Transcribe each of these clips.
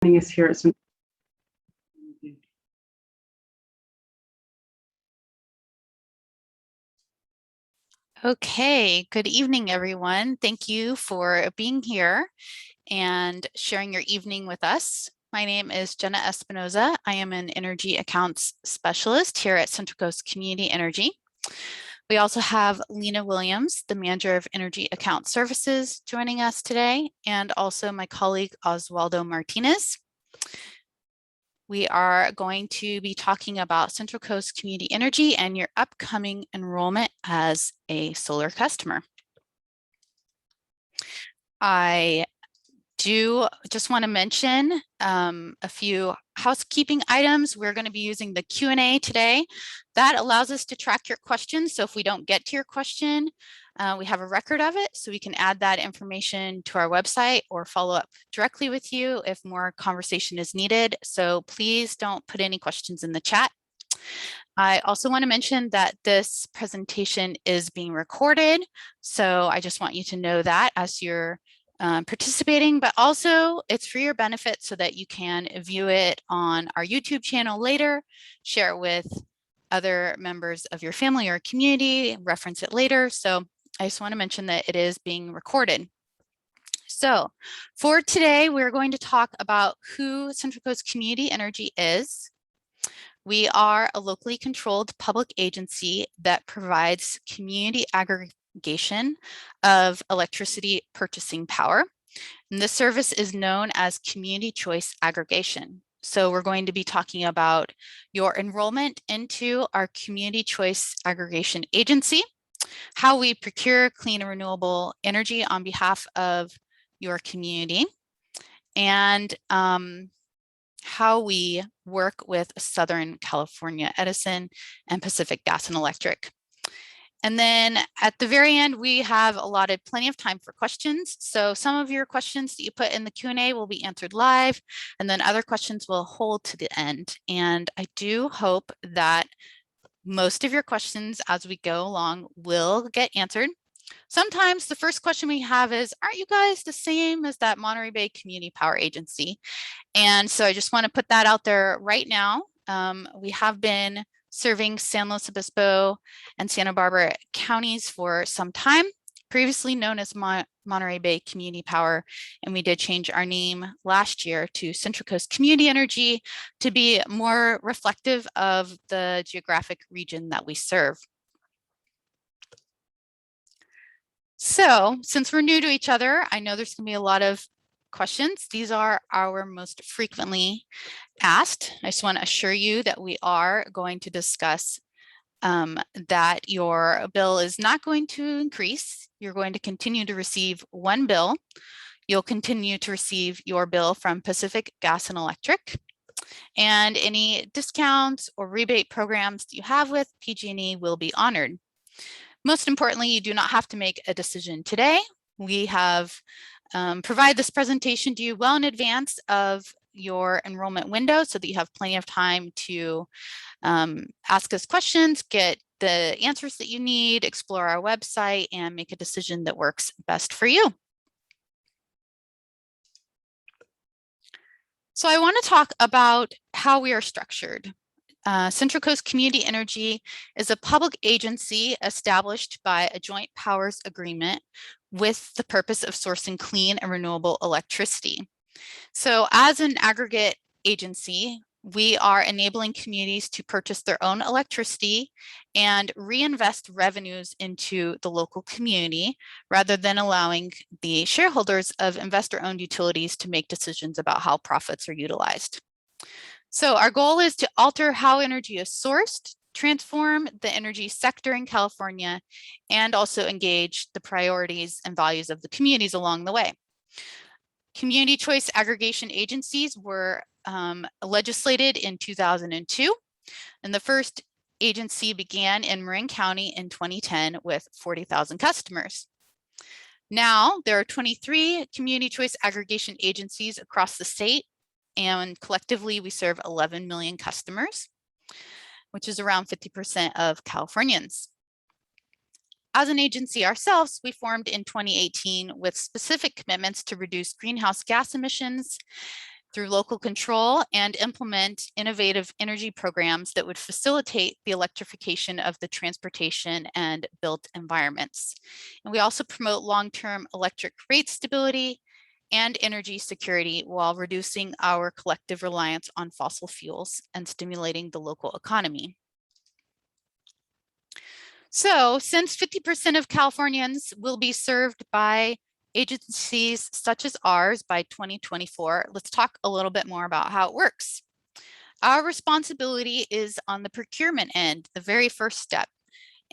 joining us here at Central. Okay, good evening, everyone. Thank you for being here and sharing your evening with us. My name is Jenna Espinoza. I am an energy accounts specialist here at Central Coast Community Energy. We also have Lena Williams, the manager of Energy Account Services, joining us today, and also my colleague Oswaldo Martinez. We are going to be talking about Central Coast Community Energy and your upcoming enrollment as a solar customer. I do just want to mention a few housekeeping items. We're going to be using the Q&A today. That allows us to track your questions. So if we don't get to your question, we have a record of it, so we can add that information to our website or follow up directly with you if more conversation is needed. So please don't put any questions in the chat. I also want to mention that this presentation is being recorded. So I just want you to know that as you're participating, but also it's for your benefit so that you can view it on our YouTube channel later, share it with other members of your family or community, reference it later. So I just want to mention that it is being recorded. So for today, we're going to talk about who Central Coast Community Energy is. We are a locally controlled public agency that provides community aggregation of electricity purchasing power. And this service is known as community choice aggregation. So we're going to be talking about your enrollment into our community choice aggregation agency, how we procure clean and renewable energy on behalf of your community, and how we work with Southern California Edison and Pacific Gas and Electric. And then at the very end, we have allotted plenty of time for questions. So some of your questions that you put in the Q&A will be answered live, and then other questions will hold to the end. And I do hope that most of your questions as we go along will get answered. Sometimes the first question we have is, aren't you guys the same as that Monterey Bay Community Power Agency? And so I just want to put that out there right now. We have been serving San Luis Obispo and Santa Barbara counties for some time, previously known as Monterey Bay Community Power, and we did change our name last year to Central Coast Community Energy to be more reflective of the geographic region that we serve. So since we're new to each other, I know there's going to be a lot of questions. These are our most frequently asked. I just want to assure you that we are going to discuss that your bill is not going to increase. You're going to continue to receive one bill. You'll continue to receive your bill from Pacific Gas and Electric. And any discounts or rebate programs that you have with PG&E will be honored. Most importantly, you do not have to make a decision today. We have provided this presentation to you well in advance of your enrollment window so that you have plenty of time to ask us questions, get the answers that you need, explore our website, and make a decision that works best for you. So I want to talk about how we are structured. Central Coast Community Energy is a public agency established by a joint powers agreement with the purpose of sourcing clean and renewable electricity. So as an aggregate agency, we are enabling communities to purchase their own electricity and reinvest revenues into the local community rather than allowing the shareholders of investor-owned utilities to make decisions about how profits are utilized. So our goal is to alter how energy is sourced, transform the energy sector in California, and also engage the priorities and values of the communities along the way. Community choice aggregation agencies were legislated in 2002, and the first agency began in Marin County in 2010 with 40,000 customers. Now there are 23 community choice aggregation agencies across the state, and collectively we serve 11 million customers, which is around 50% of Californians. As an agency ourselves, we formed in 2018 with specific commitments to reduce greenhouse gas emissions through local control and implement innovative energy programs that would facilitate the electrification of the transportation and built environments. And we also promote long-term electric rate stability and energy security while reducing our collective reliance on fossil fuels and stimulating the local economy. So, since 50% of Californians will be served by agencies such as ours by 2024, let's talk a little bit more about how it works. Our responsibility is on the procurement end, the very first step,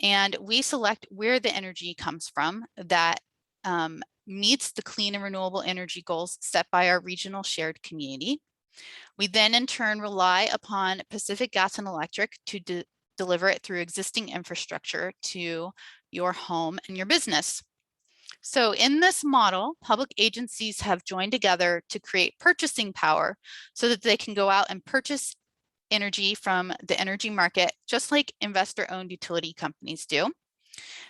and we select where the energy comes from that meets the clean and renewable energy goals set by our regional shared community. We then in turn rely upon Pacific Gas and Electric to deliver it through existing infrastructure to your home and your business. So in this model, public agencies have joined together to create purchasing power so that they can go out and purchase energy from the energy market, just like investor-owned utility companies do.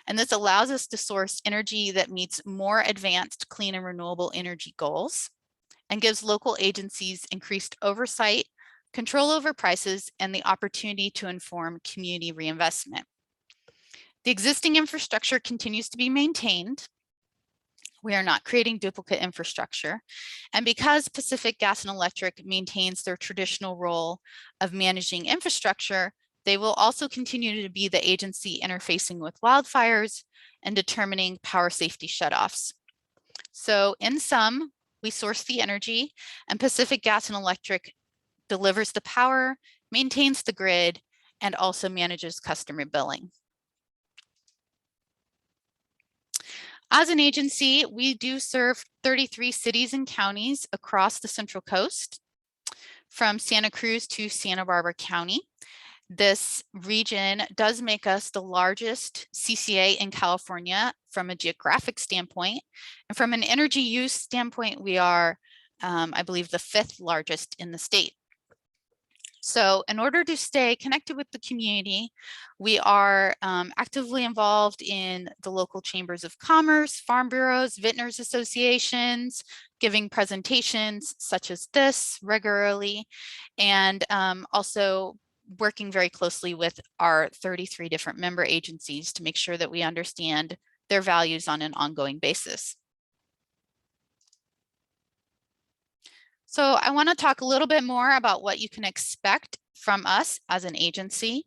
And this allows us to source energy that meets more advanced clean and renewable energy goals and gives local agencies increased oversight, control over prices, and the opportunity to inform community reinvestment. The existing infrastructure continues to be maintained. We are not creating duplicate infrastructure. And because Pacific Gas and Electric maintains their traditional role of managing infrastructure, they will also continue to be the agency interfacing with wildfires and determining power safety shutoffs. So in sum, we source the energy, and Pacific Gas and Electric delivers the power, maintains the grid, and also manages customer billing. As an agency, we do serve 33 cities and counties across the Central Coast, from Santa Cruz to Santa Barbara County. This region does make us the largest CCA in California from a geographic standpoint. And from an energy use standpoint, we are, I believe, the 5th largest in the state. So in order to stay connected with the community, we are actively involved in the local chambers of commerce, farm bureaus, vintners associations, giving presentations such as this regularly, and also working very closely with our 33 different member agencies to make sure that we understand their values on an ongoing basis. So I want to talk a little bit more about what you can expect from us as an agency.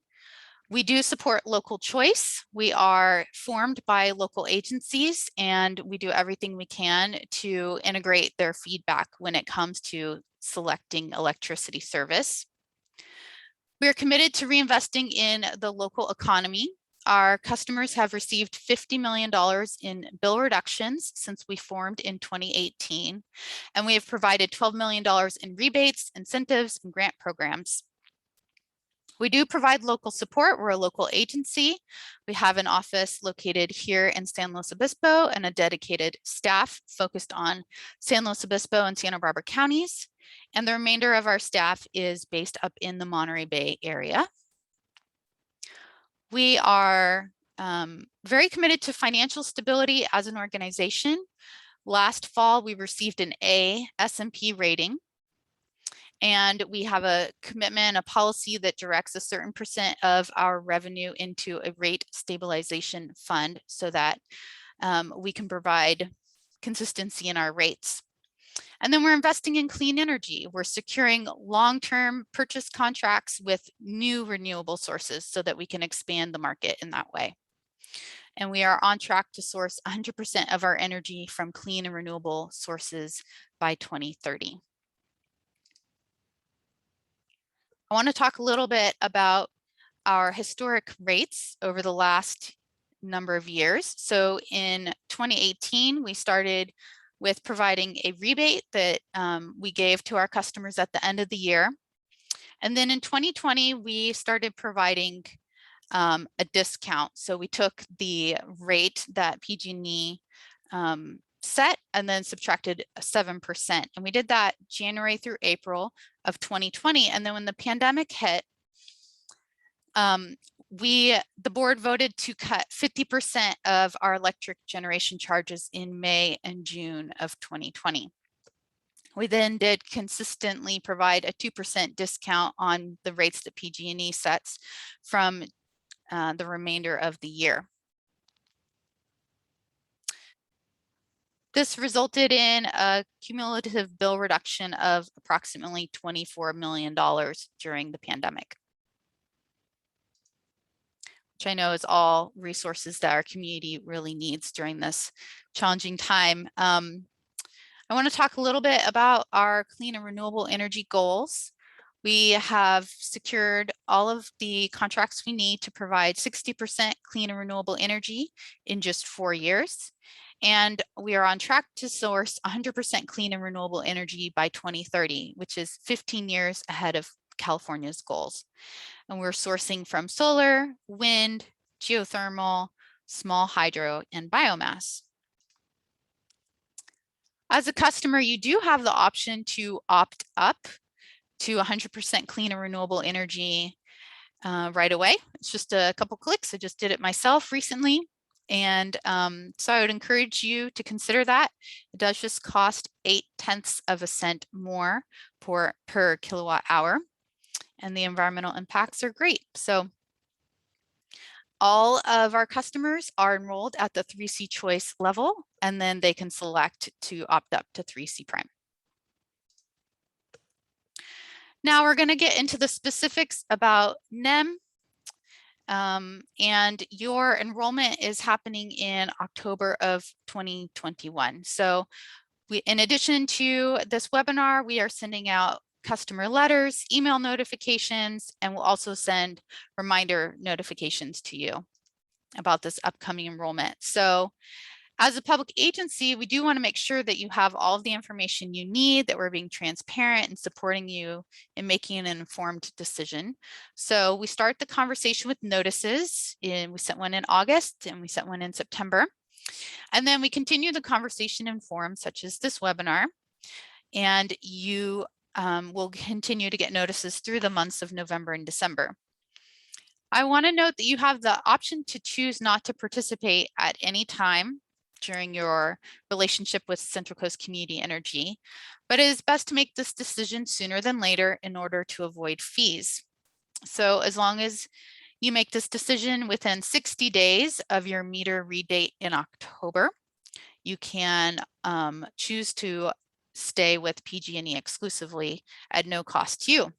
We do support local choice. We are formed by local agencies, and we do everything we can to integrate their feedback when it comes to selecting electricity service. We are committed to reinvesting in the local economy. Our customers have received $50 million in bill reductions since we formed in 2018, and we have provided $12 million in rebates, incentives, and grant programs. We do provide local support. We're a local agency. We have an office located here in San Luis Obispo and a dedicated staff focused on San Luis Obispo and Santa Barbara counties. And the remainder of our staff is based up in the Monterey Bay area. We are very committed to financial stability as an organization. Last fall, we received an A S&P rating, and we have a commitment, a policy that directs a certain percent of our revenue into a rate stabilization fund so that we can provide consistency in our rates. And then we're investing in clean energy. We're securing long-term purchase contracts with new renewable sources so that we can expand the market in that way. And we are on track to source 100% of our energy from clean and renewable sources by 2030. I want to talk a little bit about our historic rates over the last number of years. So in 2018, we started with providing a rebate that we gave to our customers at the end of the year. And then in 2020, we started providing a discount. So we took the rate that PG&E set and then subtracted 7%. And we did that January through April of 2020. And then when the pandemic hit, the board voted to cut 50% of our electric generation charges in May and June of 2020. We then did consistently provide a 2% discount on the rates that PG&E sets from the remainder of the year. This resulted in a cumulative bill reduction of approximately $24 million during the pandemic, which I know is all resources that our community really needs during this challenging time. I want to talk a little bit about our clean and renewable energy goals. We have secured all of the contracts we need to provide 60% clean and renewable energy in just 4 years. And we are on track to source 100% clean and renewable energy by 2030, which is 15 years ahead of California's goals. And we're sourcing from solar, wind, geothermal, small hydro, and biomass. As a customer, you do have the option to opt up to 100% clean and renewable energy right away. It's just a couple clicks. I just did it myself recently. And so I would encourage you to consider that. It does just cost 0.8 of a cent more per kilowatt hour. And the environmental impacts are great. So all of our customers are enrolled at the 3C choice level, and then they can select to opt up to 3C prime. Now we're going to get into the specifics about NEM. And your enrollment is happening in October of 2021. So in addition to this webinar, we are sending out customer letters, email notifications, and we'll also send reminder notifications to you about this upcoming enrollment. So as a public agency, we do want to make sure that you have all of the information you need, that we're being transparent and supporting you in making an informed decision. So we start the conversation with notices. We sent one in August and we sent one in September. And then we continue the conversation in forums such as this webinar. And you will continue to get notices through the months of November and December. I want to note that you have the option to choose not to participate at any time during your relationship with Central Coast Community Energy, but it is best to make this decision sooner than later in order to avoid fees. So as long as you make this decision within 60 days of your meter read date in October, you can choose to stay with PG&E exclusively at no cost to you.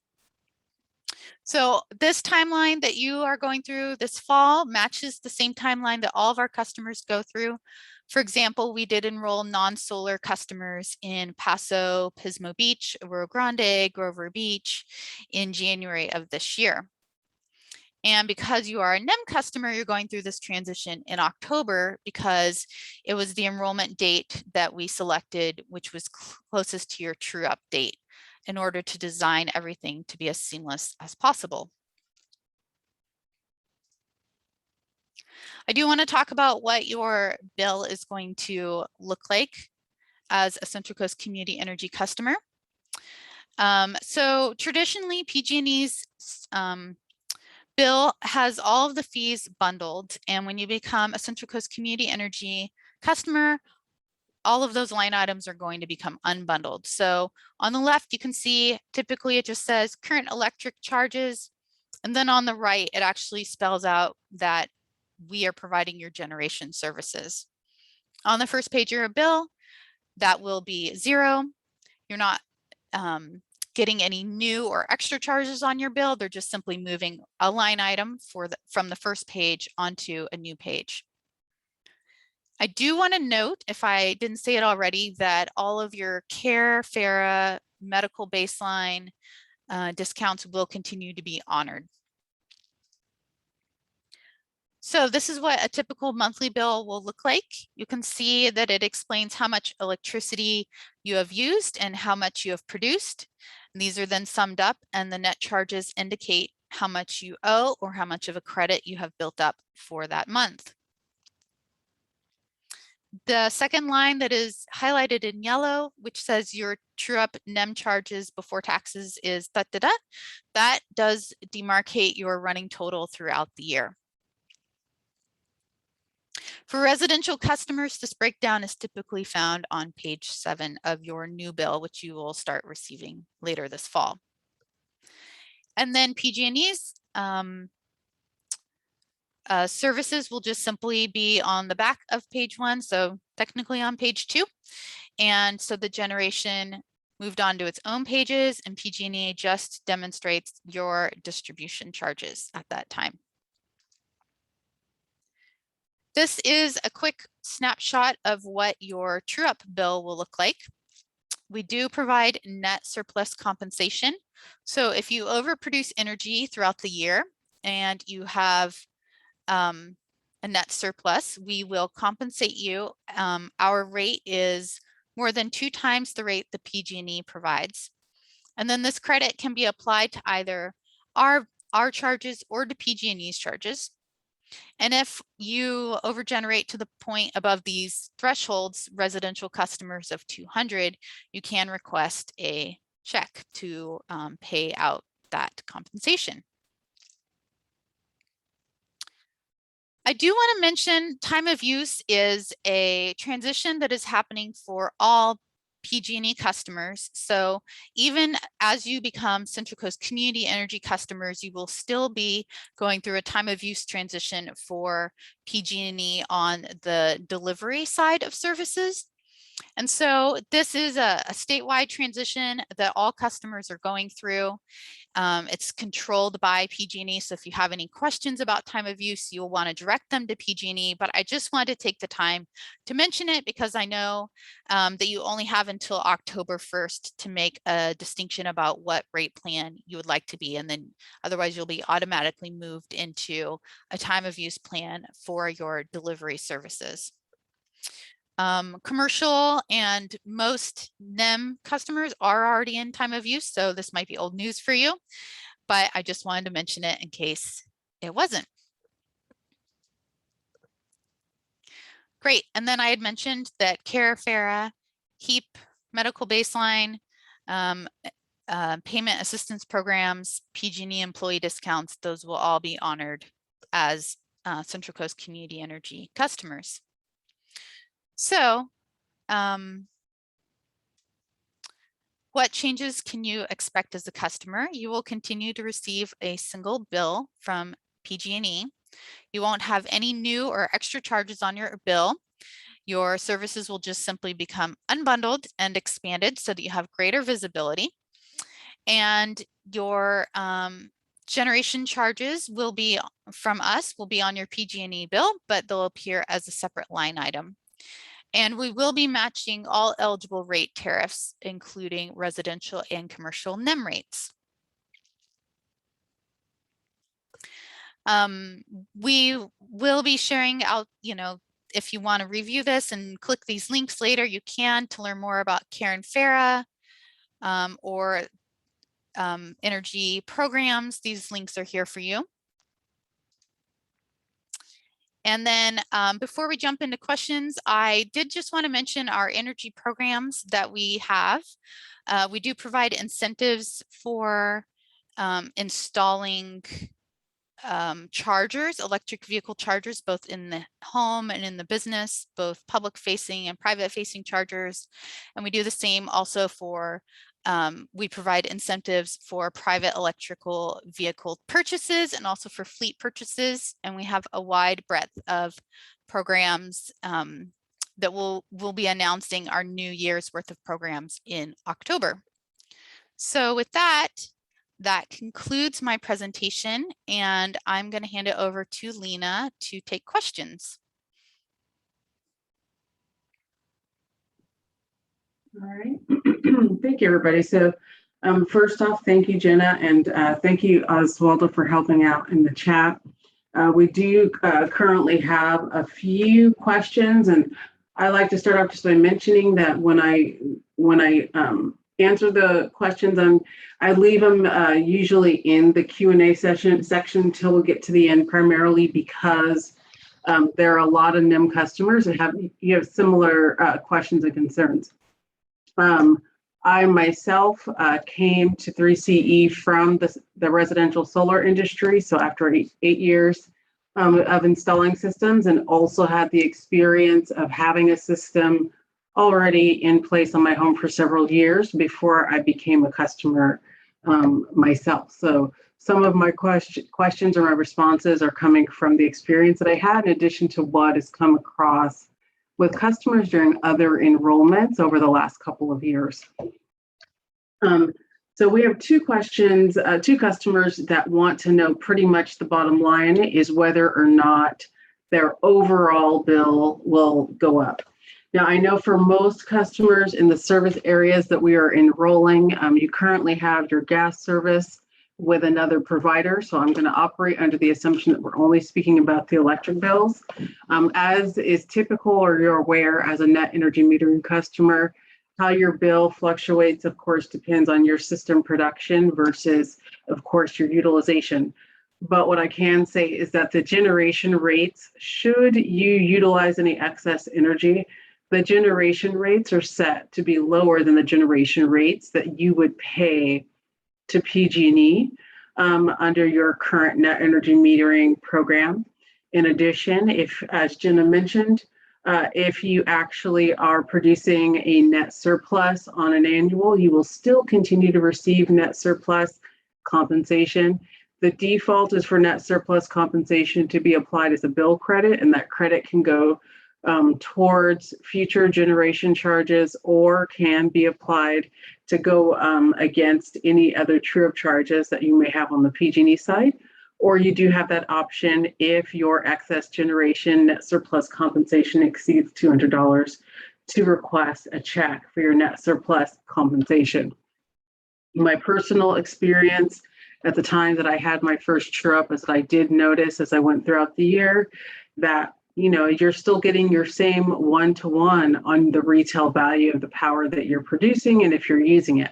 So this timeline that you are going through this fall matches the same timeline that all of our customers go through. For example, we did enroll non-solar customers in Paso, Pismo Beach, Rio Grande, Grover Beach in January of this year. And because you are a NEM customer, you're going through this transition in October because it was the enrollment date that we selected, which was closest to your true up date, in order to design everything to be as seamless as possible. I do want to talk about what your bill is going to look like as a Central Coast Community Energy customer. So traditionally, PG&E's bill has all of the fees bundled, and when you become a Central Coast Community Energy customer, all of those line items are going to become unbundled. So on the left, you can see typically it just says current electric charges. And then on the right, it actually spells out that we are providing your generation services. On the first page of your bill, that will be 0. You're not getting any new or extra charges on your bill. They're just simply moving a line item from the first page onto a new page. I do want to note, if I didn't say it already, that all of your CARE, FARA, medical baseline discounts will continue to be honored. So this is what a typical monthly bill will look like. You can see that it explains how much electricity you have used and how much you have produced. And these are then summed up, and the net charges indicate how much you owe or how much of a credit you have built up for that month. The second line that is highlighted in yellow, which says your true up NEM charges before taxes is da-da-da, that does demarcate your running total throughout the year. For residential customers, this breakdown is typically found on page 7 of your new bill, which you will start receiving later this fall. And then PG&E's services will just simply be on the back of page 1, so technically on page 2. And so the generation moved on to its own pages, and PG&E just demonstrates your distribution charges at that time. This is a quick snapshot of what your true-up bill will look like. We do provide net surplus compensation. So if you overproduce energy throughout the year and you have a net surplus, we will compensate you. Our rate is more than 2 times the rate the PG&E provides. And then this credit can be applied to either our charges or to PG&E's charges. And if you overgenerate to the point above these thresholds, residential customers of 200, you can request a check to pay out that compensation. I do want to mention time of use is a transition that is happening for all PG&E customers. So even as you become Central Coast Community Energy customers, you will still be going through a time of use transition for PG&E on the delivery side of services. And so this is a statewide transition that all customers are going through. It's controlled by PG&E. So if you have any questions about time of use, you'll want to direct them to PG&E. But I just wanted to take the time to mention it because I know that you only have until October 1st to make a distinction about what rate plan you would like to be. And then otherwise you'll be automatically moved into a time of use plan for your delivery services. Commercial and most NEM customers are already in time of use, so this might be old news for you, but I just wanted to mention it in case it wasn't. Great, and then I had mentioned that CARE, FARA, HEAP, medical baseline, payment assistance programs, PG&E employee discounts, those will all be honored as Central Coast Community Energy customers. So what changes can you expect as a customer? You will continue to receive a single bill from PG&E. You won't have any new or extra charges on your bill. Your services will just simply become unbundled and expanded so that you have greater visibility. And your generation charges will be from us, will be on your PG&E bill, but they'll appear as a separate line item. And we will be matching all eligible rate tariffs, including residential and commercial NEM rates. We will be sharing out, if you want to review this and click these links later, you can to learn more about CARE and FARA or energy programs. These links are here for you. And then before we jump into questions, I did just want to mention our energy programs that we have. We do provide incentives for installing chargers, electric vehicle chargers, both in the home and in the business, both public facing and private facing chargers. And we do the same also for we provide incentives for private electrical vehicle purchases and also for fleet purchases. And we have a wide breadth of programs that we'll be announcing our new year's worth of programs in October. So with that concludes my presentation, and I'm going to hand it over to Lena to take questions. All right. Thank you, everybody. So first off, thank you, Jenna, and thank you, Oswaldo, for helping out in the chat. We do currently have a few questions, and I like to start off just by mentioning that when I answer the questions, I leave them usually in the Q&A section till we get to the end, primarily because there are a lot of NEM customers that have similar questions and concerns. I myself came to 3CE from the residential solar industry. So after eight years of installing systems, and also had the experience of having a system already in place on my home for several years before I became a customer myself. So some of my questions or my responses are coming from the experience that I had, in addition to what has come across with customers during other enrollments over the last couple of years. So we have two questions, two customers that want to know pretty much the bottom line is whether or not their overall bill will go up. Now, I know for most customers in the service areas that we are enrolling, you currently have your gas service with another provider. So I'm going to operate under the assumption that we're only speaking about the electric bills. As is typical, or you're aware as a net energy metering customer, how your bill fluctuates, of course, depends on your system production versus, of course, your utilization. But what I can say is that the generation rates, should you utilize any excess energy, the generation rates are set to be lower than the generation rates that you would pay to PG&E under your current net energy metering program. In addition, if, as Jenna mentioned, if you actually are producing a net surplus on an annual, you will still continue to receive net surplus compensation. The default is for net surplus compensation to be applied as a bill credit, and that credit can go towards future generation charges or can be applied to go against any other true-up charges that you may have on the PG&E side. Or you do have that option if your excess generation net surplus compensation exceeds $200 to request a check for your net surplus compensation. My personal experience at the time that I had my first true-up is that I did notice as I went throughout the year that you're still getting your same one-to-one on the retail value of the power that you're producing and if you're using it.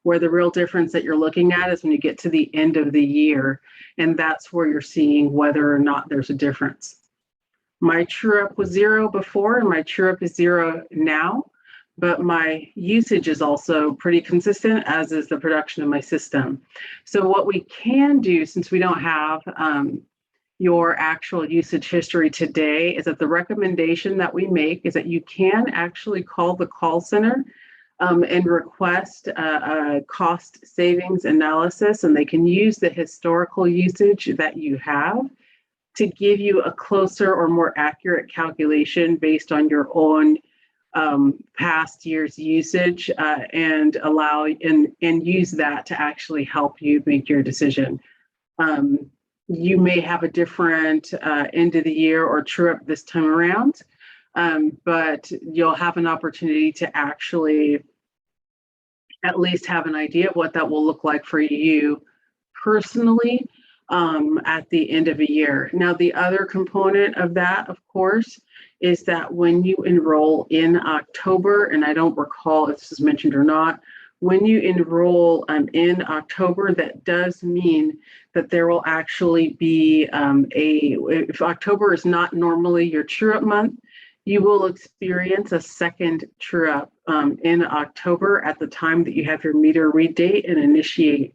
Where the real difference that you're looking at is when you get to the end of the year, and that's where you're seeing whether or not there's a difference. My true-up was 0 before, and my true-up is 0 now, but my usage is also pretty consistent, as is the production of my system. So what we can do, since we don't have your actual usage history today, is that the recommendation that we make is that you can actually call the call center and request a cost savings analysis, and they can use the historical usage that you have to give you a closer or more accurate calculation based on your own past year's usage and allow and use that to actually help you make your decision. You may have a different end of the year or true up this time around, but you'll have an opportunity to actually at least have an idea of what that will look like for you personally at the end of a year. Now, the other component of that, of course, is that when you enroll in October, and I don't recall if this is mentioned or not, when you enroll in October, that does mean that there will actually be if October is not normally your true-up month, you will experience a second true-up in October at the time that you have your meter read date and initiate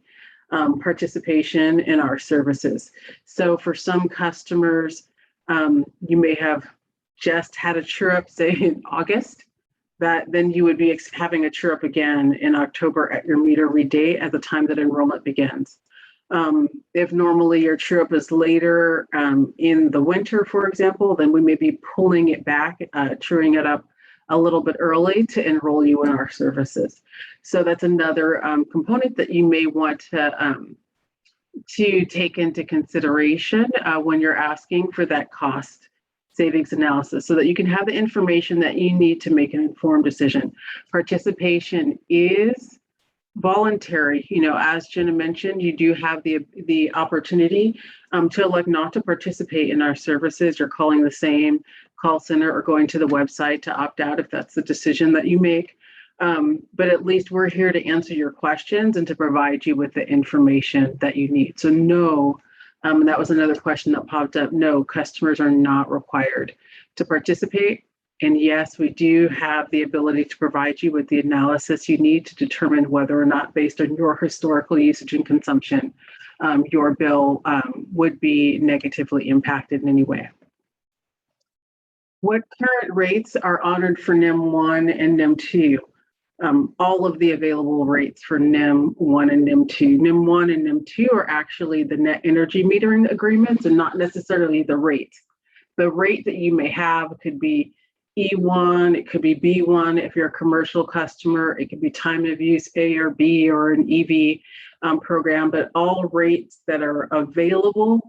participation in our services. So for some customers, you may have just had a true-up, say in August, that then you would be having a true-up again in October at your meter read date at the time that enrollment begins. If normally your true-up is later in the winter, for example, then we may be pulling it back, truing it up a little bit early to enroll you in our services. So that's another component that you may want to take into consideration when you're asking for that cost savings analysis, so that you can have the information that you need to make an informed decision. Participation is voluntary. As Jenna mentioned, you do have the opportunity to elect not to participate in our services. You're calling the same call center or going to the website to opt out if that's the decision that you make. But at least we're here to answer your questions and to provide you with the information that you need. So no, that was another question that popped up. No, customers are not required to participate. And yes, we do have the ability to provide you with the analysis you need to determine whether or not, based on your historical usage and consumption, your bill would be negatively impacted in any way. What current rates are honored for NEM 1 and NEM 2? All of the available rates for NEM 1 and NEM 2. NEM 1 and NEM 2 are actually the net energy metering agreements and not necessarily the rates. The rate that you may have could be E1, it could be B1 if you're a commercial customer, it could be time of use A or B or an EV program, but all rates that are available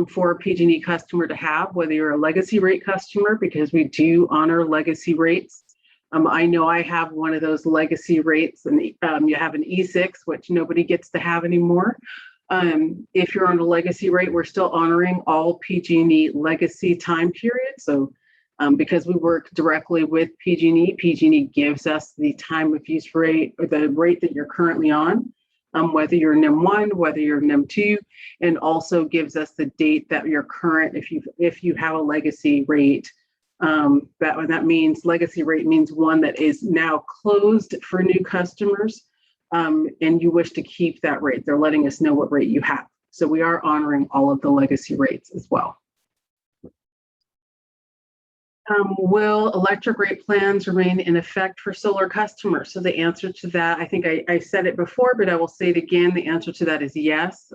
for a PG&E customer to have, whether you're a legacy rate customer, because we do honor legacy rates. I know I have one of those legacy rates, and you have an E6, which nobody gets to have anymore. If you're on a legacy rate, we're still honoring all PG&E legacy time periods. So because we work directly with PG&E, PG&E gives us the time of use rate, or the rate that you're currently on, whether you're NEM 1, whether you're NEM 2, and also gives us the date that you're current if you have a legacy rate. That means legacy rate means one that is now closed for new customers, and you wish to keep that rate. They're letting us know what rate you have. So we are honoring all of the legacy rates as well. Will electric rate plans remain in effect for solar customers? So the answer to that, I think I said it before, but I will say it again. The answer to that is yes.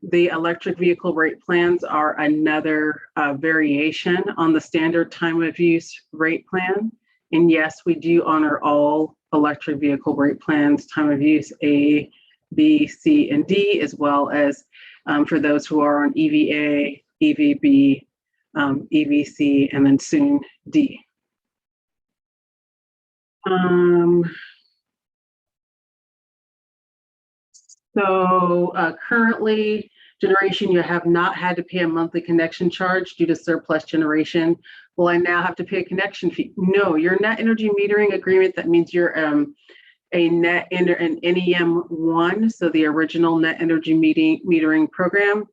The electric vehicle rate plans are another variation on the standard time of use rate plan. And yes, we do honor all electric vehicle rate plans, time of use A, B, C, and D, as well as for those who are on EVA, EVB, EVC, and then soon D. Currently, generation, you have not had to pay a monthly connection charge due to surplus generation. Will I now have to pay a connection fee? No, your net energy metering agreement, that means you're an NEM 1, so the original net energy metering program.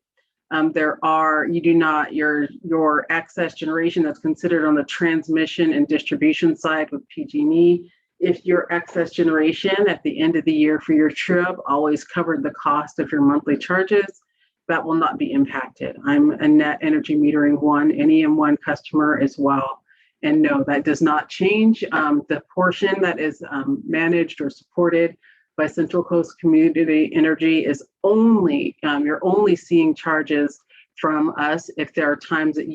Your excess generation that's considered on the transmission and distribution side with PG&E. If your excess generation at the end of the year for your true-up always covered the cost of your monthly charges, that will not be impacted. I'm a net energy metering 1, NEM 1 customer as well. And no, that does not change. The portion that is managed or supported by Central Coast Community Energy is only, you're only seeing charges from us if there are times that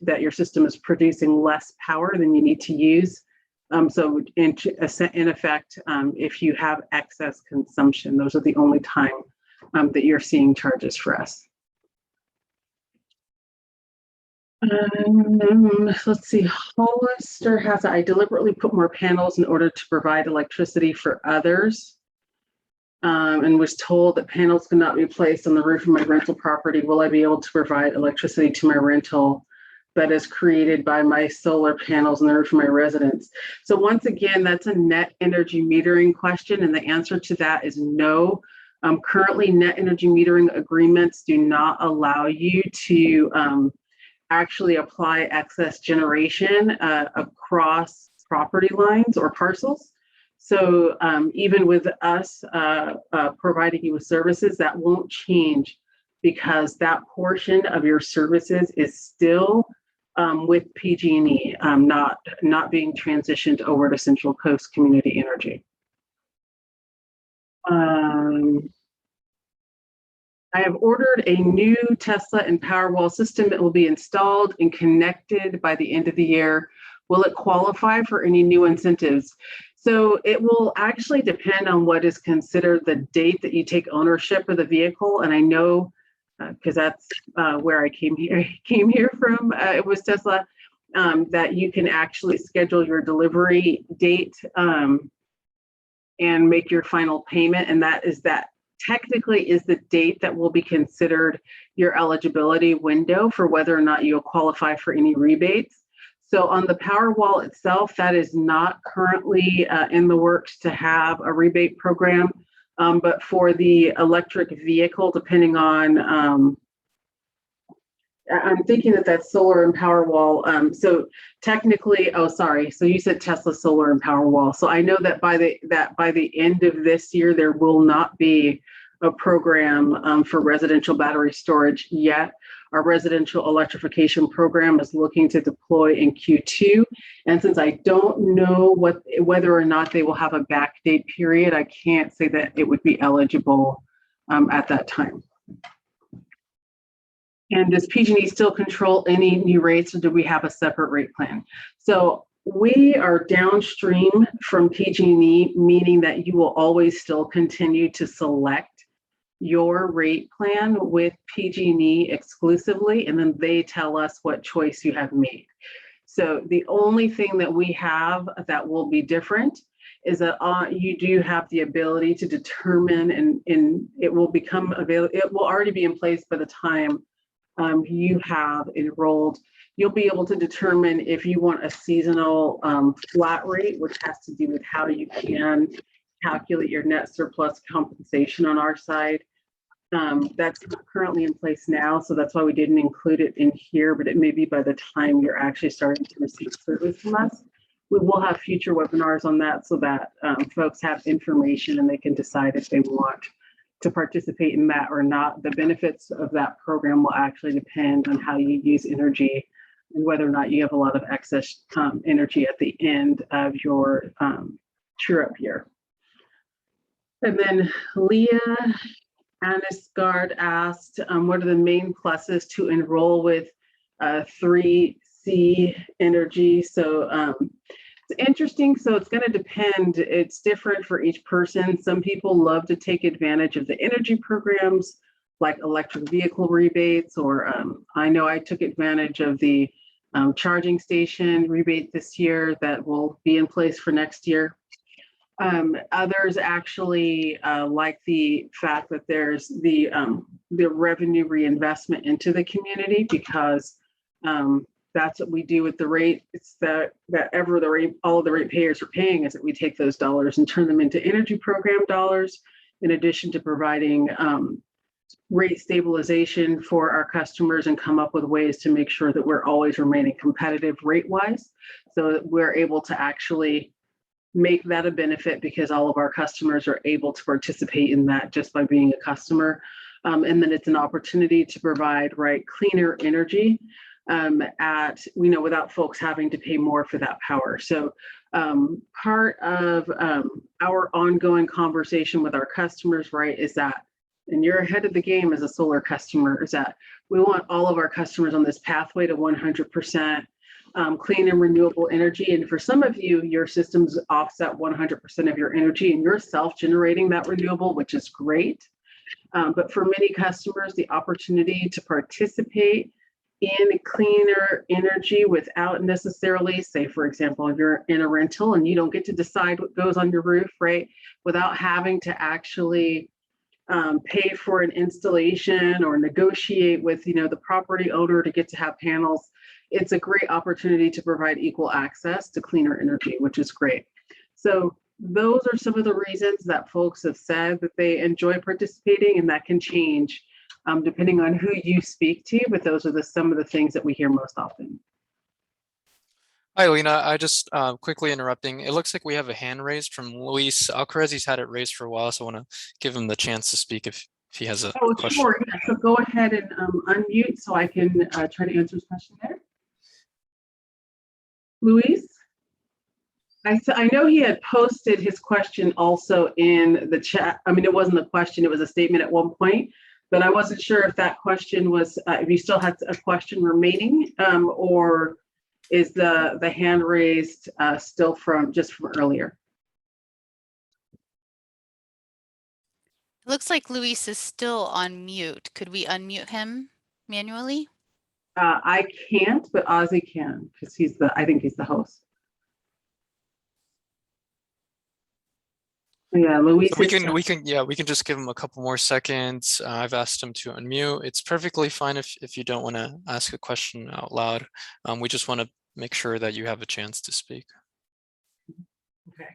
that your system is producing less power than you need to use. So in effect, if you have excess consumption, those are the only time that you're seeing charges for us. Let's see, Hollister has, I deliberately put more panels in order to provide electricity for others, and was told that panels could not be placed on the roof of my rental property. Will I be able to provide electricity to my rental that is created by my solar panels on the roof of my residence? So once again, that's a net energy metering question, and the answer to that is no. Currently, net energy metering agreements do not allow you to actually apply excess generation across property lines or parcels. So even with us providing you with services, that won't change, because that portion of your services is still with PG&E, not being transitioned over to Central Coast Community Energy. I have ordered a new Tesla and Powerwall system that will be installed and connected by the end of the year. Will it qualify for any new incentives? So it will actually depend on what is considered the date that you take ownership of the vehicle. And I know, because that's where I came here from, it was Tesla, that you can actually schedule your delivery date and make your final payment. And that technically is the date that will be considered your eligibility window for whether or not you'll qualify for any rebates. So on the Powerwall itself, that is not currently in the works to have a rebate program. But for the electric vehicle, depending on I'm thinking that that's solar and Powerwall. So technically, oh, sorry. So you said Tesla Solar and Powerwall. So I know that by the end of this year, there will not be a program for residential battery storage yet. Our residential electrification program is looking to deploy in Q2. And since I don't know whether or not they will have a backdate period, I can't say that it would be eligible at that time. And does PG&E still control any new rates, or do we have a separate rate plan? So we are downstream from PG&E, meaning that you will always still continue to select your rate plan with PG&E exclusively, and then they tell us what choice you have made. So the only thing that we have that will be different is that you do have the ability to determine, and it will become available. It will already be in place by the time you have enrolled. You'll be able to determine if you want a seasonal flat rate, which has to do with how you can calculate your net surplus compensation on our side. That's currently in place now, so that's why we didn't include it in here, but it may be by the time you're actually starting to receive service from us. We will have future webinars on that so that folks have information and they can decide if they want to participate in that or not. The benefits of that program will actually depend on how you use energy and whether or not you have a lot of excess energy at the end of your true-up year. And then Leah Anisgard asked, what are the main pluses to enroll with 3C Energy? So it's interesting. So it's going to depend. It's different for each person. Some people love to take advantage of the energy programs like electric vehicle rebates, or I know I took advantage of the charging station rebate this year that will be in place for next year. Others actually like the fact that there's the revenue reinvestment into the community, because that's what we do with the rate. It's that all of the rate payers are paying is that we take those dollars and turn them into energy program dollars, in addition to providing rate stabilization for our customers and come up with ways to make sure that we're always remaining competitive rate wise, so that we're able to actually make that a benefit, because all of our customers are able to participate in that just by being a customer. And then it's an opportunity to provide cleaner energy without folks having to pay more for that power. So part of our ongoing conversation with our customers, is that, and you're ahead of the game as a solar customer, is that we want all of our customers on this pathway to 100% clean and renewable energy. And for some of you, your systems offset 100% of your energy and you're self-generating that renewable, which is great. But for many customers, the opportunity to participate in cleaner energy without necessarily, say, for example, if you're in a rental and you don't get to decide what goes on your roof, without having to actually pay for an installation or negotiate with, the property owner to get to have panels. It's a great opportunity to provide equal access to cleaner energy, which is great. So those are some of the reasons that folks have said that they enjoy participating, and that can change depending on who you speak to, but those are some of the things that we hear most often. Hi, Lena. I just quickly interrupting. It looks like we have a hand raised from Luis Alcaraz. He's had it raised for a while, so I want to give him the chance to speak if he has a question. Sure. Yeah. So go ahead and unmute so I can try to answer his question there. Luis? I know he had posted his question also in the chat. I mean, it wasn't a question, it was a statement at one point, but I wasn't sure if that question was, if you still had a question remaining, or is the hand raised still from earlier? It looks like Luis is still on mute. Could we unmute him manually? I can't, but Ozzy can, because I think he's the host. Yeah, Luis. So we can just give him a couple more seconds. I've asked him to unmute. It's perfectly fine if you don't want to ask a question out loud. We just want to make sure that you have a chance to speak. Okay.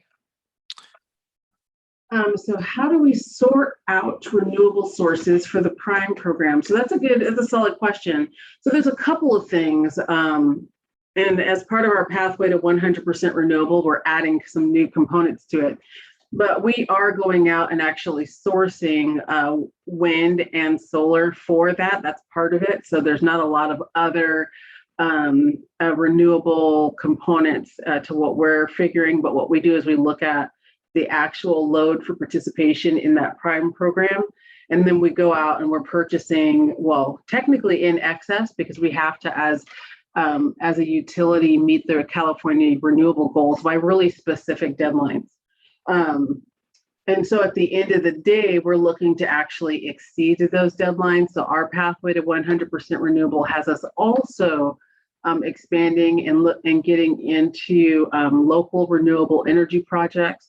So how do we sort out renewable sources for the prime program? So that's a solid question. So there's a couple of things. And as part of our pathway to 100% renewable, we're adding some new components to it. But we are going out and actually sourcing wind and solar for that. That's part of it. So there's not a lot of other renewable components to what we're figuring. But what we do is we look at the actual load for participation in that prime program. And then we go out and we're purchasing, well, technically in excess, because we have to, as a utility, meet the California renewable goals by really specific deadlines. And so at the end of the day, we're looking to actually exceed those deadlines. So our pathway to 100% renewable has us also expanding and getting into local renewable energy projects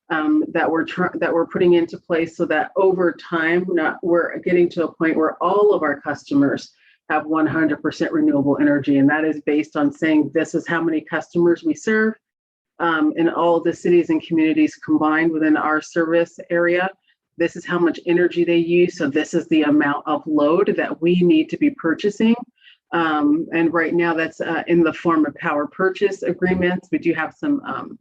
that we're putting into place, so that over time, we're getting to a point where all of our customers have 100% renewable energy. And that is based on saying, this is how many customers we serve in all the cities and communities combined within our service area. This is how much energy they use. So this is the amount of load that we need to be purchasing. And right now that's in the form of power purchase agreements. We do have some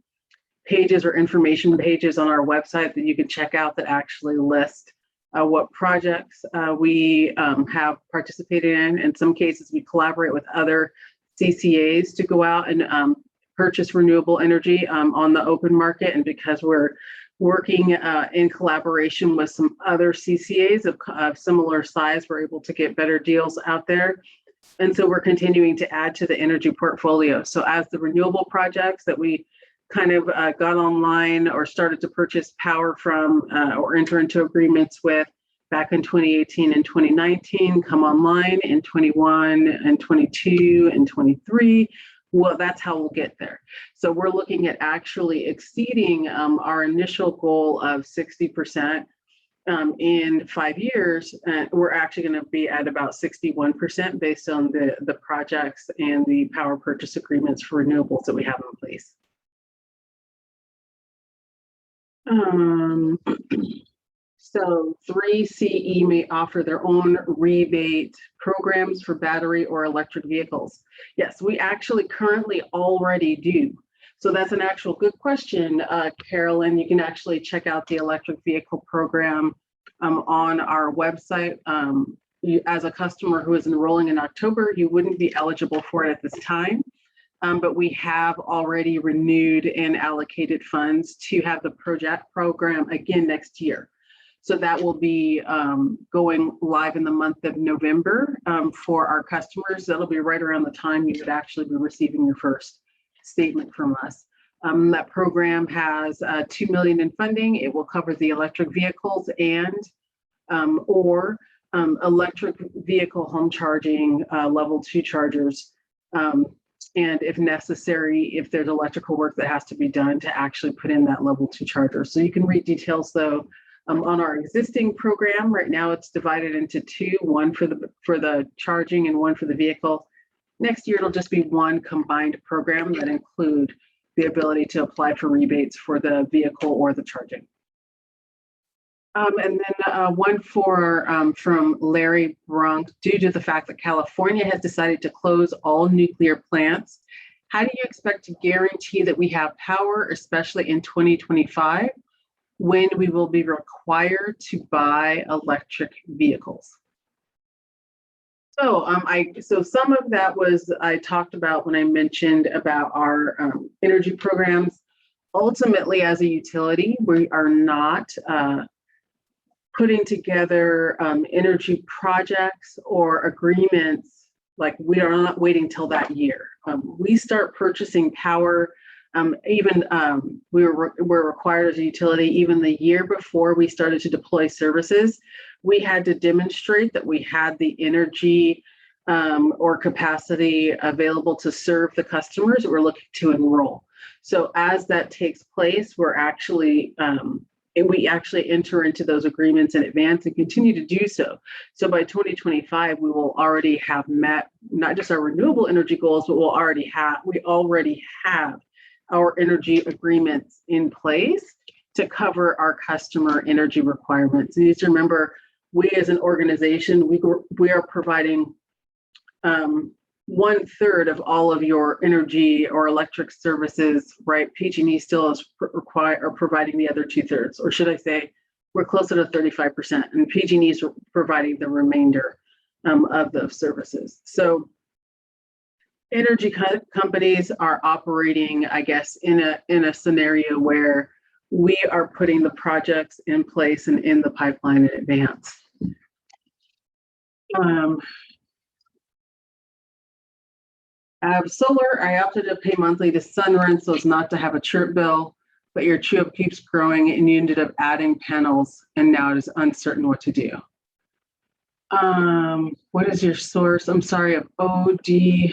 pages or information pages on our website that you can check out that actually list what projects we have participated in. In some cases, we collaborate with other CCAs to go out and purchase renewable energy on the open market. And because we're working in collaboration with some other CCAs of similar size, we're able to get better deals out there. And so we're continuing to add to the energy portfolio. So as the renewable projects that we kind of got online or started to purchase power from or enter into agreements with back in 2018 and 2019 come online in 21 and 22 and 23. Well, that's how we'll get there. So we're looking at actually exceeding our initial goal of 60% in 5 years. We're actually going to be at about 61% based on the projects and the power purchase agreements for renewables that we have in place. So 3CE may offer their own rebate programs for battery or electric vehicles. Yes, we actually currently already do. So that's an actual good question, Carolyn. You can actually check out the electric vehicle program on our website. As a customer who is enrolling in October, you wouldn't be eligible for it at this time. But we have already renewed and allocated funds to have the project program again next year. So that will be going live in the month of November for our customers. That'll be right around the time you would actually be receiving your first statement from us. That program has $2 million in funding. It will cover the electric vehicles and or electric vehicle home charging level 2 chargers. And if necessary, if there's electrical work that has to be done to actually put in that level 2 charger. So you can read details though on our existing program. Right now it's divided into two, one for the charging and one for the vehicle. Next year, it'll just be one combined program that include the ability to apply for rebates for the vehicle or the charging. And then one from Larry Brunk. Due to the fact that California has decided to close all nuclear plants, how do you expect to guarantee that we have power, especially in 2025, when we will be required to buy electric vehicles? So so some of that was I talked about when I mentioned about our energy programs. Ultimately, as a utility, we are not putting together energy projects or agreements. Like, we are not waiting till that year. We start purchasing power. We're required as a utility, even the year before we started to deploy services, we had to demonstrate that we had the energy or capacity available to serve the customers that we're looking to enroll. So as that takes place, we're actually we actually enter into those agreements in advance and continue to do so. So by 2025, we will already have met not just our renewable energy goals, but we already have our energy agreements in place to cover our customer energy requirements. You need to remember, we as an organization, we are providing 1/3 of all of your energy or electric services, right? PG&E still is providing the other 2/3, or should I say, we're closer to 35%, and PG&E is providing the remainder of those services. So energy companies are operating, I guess, in a scenario where we are putting the projects in place and in the pipeline in advance. Solar, I opted to pay monthly to Sunrun so as not to have a true bill, but your true up keeps growing and you ended up adding panels and now it is uncertain what to do. What is your source? I'm sorry, of OD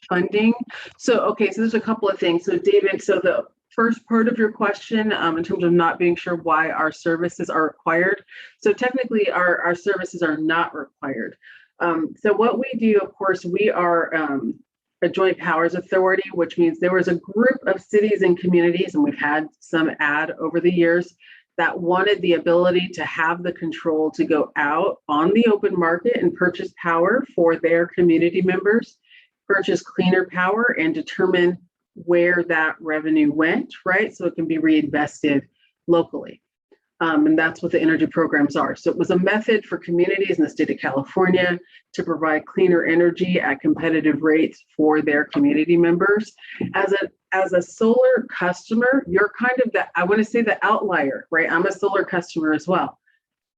funding. So, okay, so there's a couple of things. So David, so the first part of your question, in terms of not being sure why our services are required. So technically our services are not required. So what we do, of course, we are a joint powers authority, which means there was a group of cities and communities, and we've had some add over the years, that wanted the ability to have the control to go out on the open market and purchase power for their community members, purchase cleaner power, and determine where that revenue went, right? So it can be reinvested locally. And that's what the energy programs are. So it was a method for communities in the state of California to provide cleaner energy at competitive rates for their community members. As a solar customer, you're kind of I want to say the outlier, right? I'm a solar customer as well.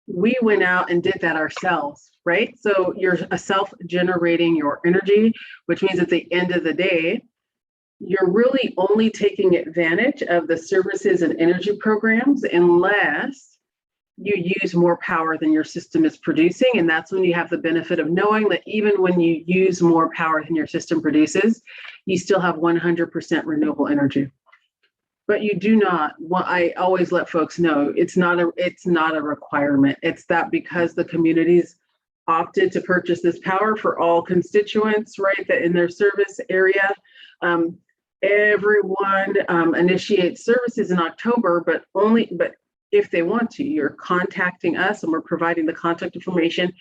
We went out and did that ourselves, right? So you're self-generating your energy, which means at the end of the day, you're really only taking advantage of the services and energy programs unless you use more power than your system is producing. And that's when you have the benefit of knowing that even when you use more power than your system produces, you still have 100% renewable energy. But you do not, I always let folks know, it's not a requirement. It's that because the communities opted to purchase this power for all constituents, right, that in their service area, everyone initiates services in October, but if they want to, you're contacting us and we're providing the contact information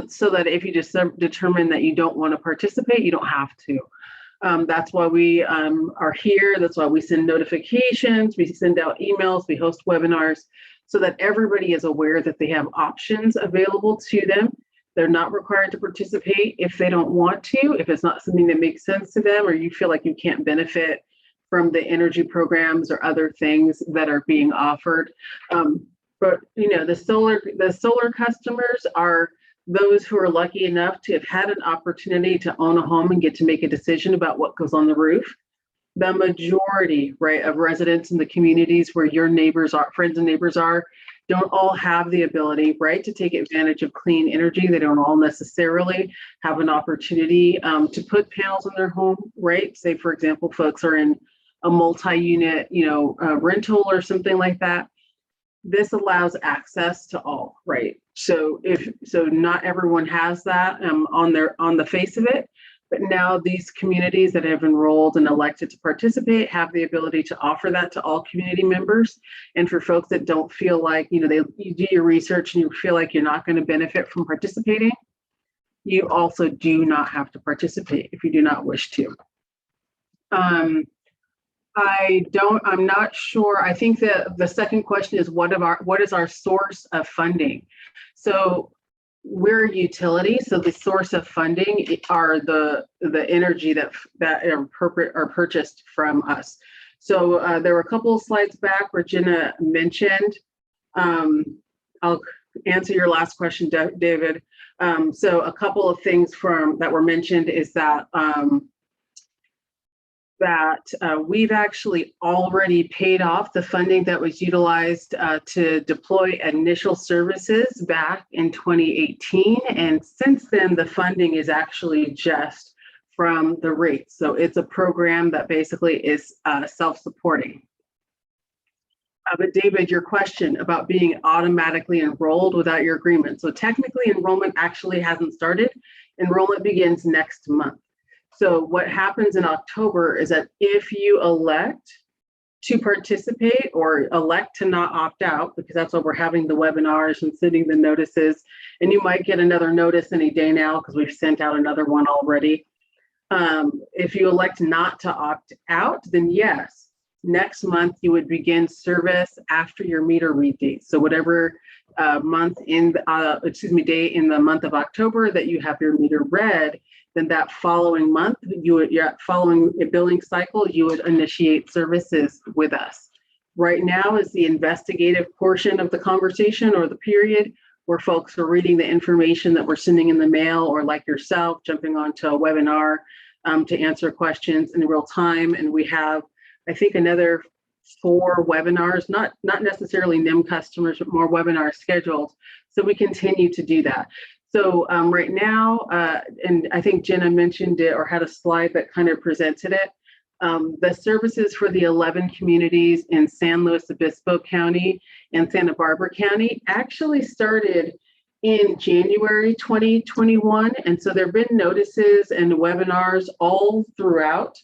so that if you just determine that you don't want to participate, you don't have to. That's why we are here. That's why we send notifications, we send out emails, we host webinars so that everybody is aware that they have options available to them. They're not required to participate if they don't want to, if it's not something that makes sense to them, or you feel like you can't benefit from the energy programs or other things that are being offered. But the solar customers are those who are lucky enough to have had an opportunity to own a home and get to make a decision about what goes on the roof. The majority, right, of residents in the communities where your neighbors are, friends and neighbors are, don't all have the ability, right, to take advantage of clean energy. They don't all necessarily have an opportunity to put panels on their home, right? Say, for example, folks are in a multi-unit, rental or something like that. This allows access to all, right? So not everyone has that on the face of it, but now these communities that have enrolled and elected to participate have the ability to offer that to all community members. And for folks that don't feel like, you do your research and you feel like you're not going to benefit from participating, you also do not have to participate if you do not wish to. I'm not sure. I think the second question is what is our source of funding? So we're a utility, so the source of funding are the energy that are purchased from us. So there were a couple of slides back where Jenna mentioned. I'll answer your last question, David. So a couple of things that were mentioned is that we've actually already paid off the funding that was utilized to deploy initial services back in 2018. And since then, the funding is actually just from the rates. So it's a program that basically is self-supporting. But David, your question about being automatically enrolled without your agreement. So technically enrollment actually hasn't started. Enrollment begins next month. So what happens in October is that if you elect to participate or elect to not opt out, because that's why we're having the webinars and sending the notices. And you might get another notice any day now because we've sent out another one already. If you elect not to opt out, then yes, next month you would begin service after your meter read date. So whatever day in the month of October that you have your meter read, then that following month, following a billing cycle, you would initiate services with us. Right now is the investigative portion of the conversation or the period where folks are reading the information that we're sending in the mail, or like yourself, jumping onto a webinar to answer questions in real time. And we have, I think, another 4 webinars, not necessarily NIM customers, but more webinars scheduled. So we continue to do that. So right now, and I think Jenna mentioned it or had a slide that kind of presented it, the services for the 11 communities in San Luis Obispo County and Santa Barbara County actually started in January 2021. And so there have been notices and webinars all throughout,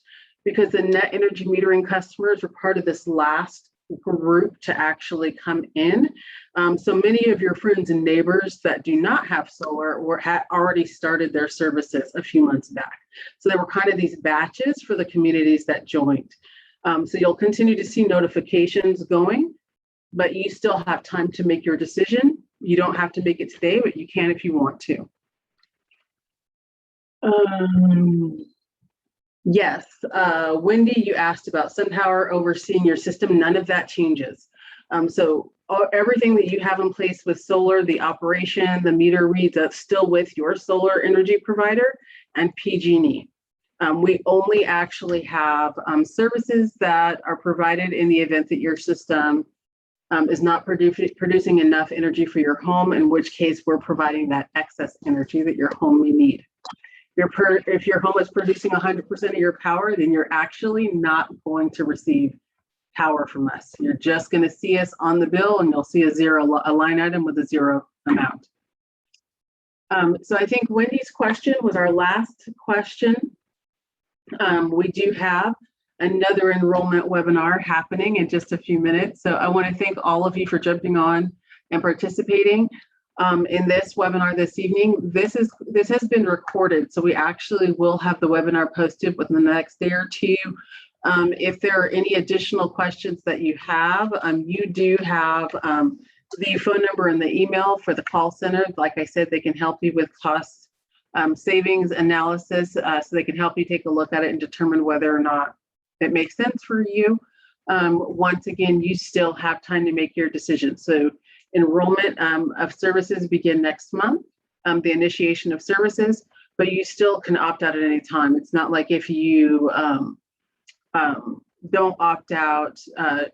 because the net energy metering customers were part of this last group to actually come in. So many of your friends and neighbors that do not have solar had already started their services a few months back. So there were kind of these batches for the communities that joined. So you'll continue to see notifications going, but you still have time to make your decision. You don't have to make it today, but you can if you want to. Yes, Wendy, you asked about SunPower overseeing your system. None of that changes. So everything that you have in place with solar, the operation, the meter reads, that's still with your solar energy provider and PG&E. We only actually have services that are provided in the event that your system is not producing enough energy for your home, in which case we're providing that excess energy that your home may need. If your home is producing 100% of your power, then you're actually not going to receive power from us. You're just going to see us on the bill, and you'll see a line item with a 0 amount. So I think Wendy's question was our last question. We do have another enrollment webinar happening in just a few minutes. So I want to thank all of you for jumping on and participating in this webinar this evening. This has been recorded, so we actually will have the webinar posted within the next day or 2. If there are any additional questions that you have, you do have the phone number and the email for the call center. Like I said, they can help you with cost savings analysis, so they can help you take a look at it and determine whether or not it makes sense for you. Once again, you still have time to make your decision. So enrollment of services begin next month, the initiation of services, but you still can opt out at any time. It's not like if you don't opt out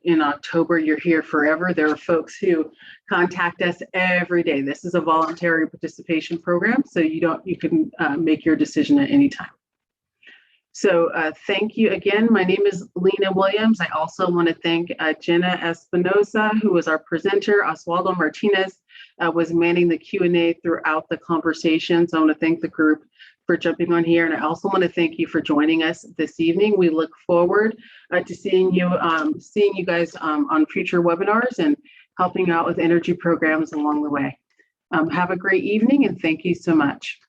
in October, you're here forever. There are folks who contact us every day. This is a voluntary participation program, so you can make your decision at any time. So thank you again. My name is Lena Williams. I also want to thank Jenna Espinosa, who was our presenter. Oswaldo Martinez was manning the Q&A throughout the conversation. So I want to thank the group for jumping on here. And I also want to thank you for joining us this evening. We look forward to seeing you guys on future webinars and helping out with energy programs along the way. Have a great evening, and thank you so much.